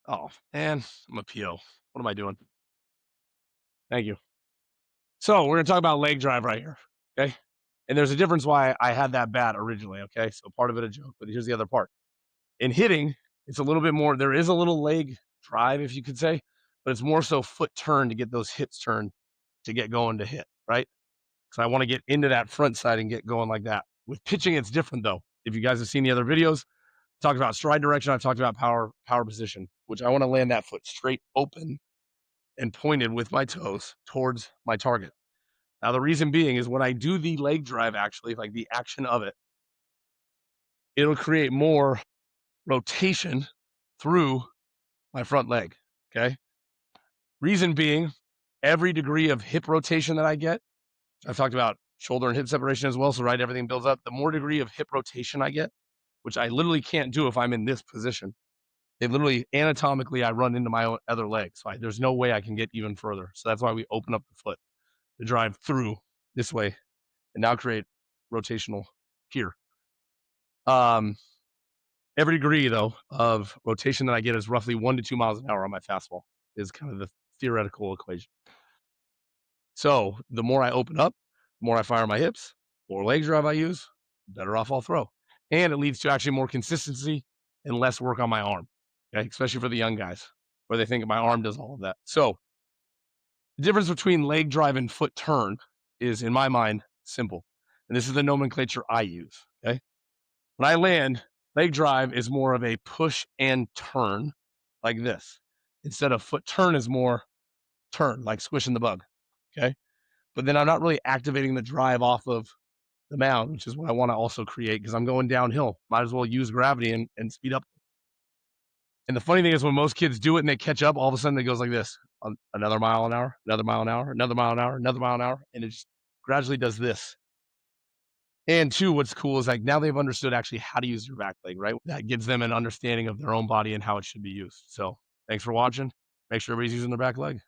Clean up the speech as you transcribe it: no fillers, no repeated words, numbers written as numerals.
Oh, man, I'm a PO. What am I doing? Thank you. So we're gonna talk about leg drive right here. Okay. And there's a difference why I had that bat originally. Okay. So part of it a joke, but here's the other part. In hitting, it's a little bit more, there is a little leg drive, if you could say, but it's more so foot turn to get those hips turned to get going to hit, right? So I want to get into that front side and get going like that. With pitching, it's different though. If you guys have seen the other videos, talked about stride direction, I've talked about power position, which I want to land that foot straight open and pointed with my toes towards my target. Now, the reason being is when I do the leg drive, actually, like the action of it, it'll create more rotation through my front leg. Okay. Reason being, every degree of hip rotation that I get, I've talked about shoulder and hip separation as well. So, right, everything builds up. The more degree of hip rotation I get, which I literally can't do if I'm in this position, it literally anatomically, I run into my other leg. So, there's no way I can get even further. So, that's why we open up the foot to drive through this way and now create rotational here. Um, every degree though of rotation that I get is roughly 1 to 2 miles an hour on my fastball. Is kind of the theoretical equation. So the more I open up, the more I fire my hips, more leg drive I use, better off I'll throw, and it leads to actually more consistency and less work on my arm. Okay, especially for the young guys where they think my arm does all of that. So the difference between leg drive and foot turn is, in my mind, simple. And this is the nomenclature I use. Okay. When I land, leg drive is more of a push and turn like this. Instead of foot turn is more turn, like squishing the bug. Okay. But then I'm not really activating the drive off of the mound, which is what I want to also create because I'm going downhill. Might as well use gravity and speed up. And the funny thing is, when most kids do it and they catch up, all of a sudden it goes like this: another mile an hour, another mile an hour, another mile an hour, another mile an hour, and it just gradually does this. And two, what's cool is like now they've understood actually how to use their back leg, right? That gives them an understanding of their own body and how it should be used. So thanks for watching. Make sure everybody's using their back leg.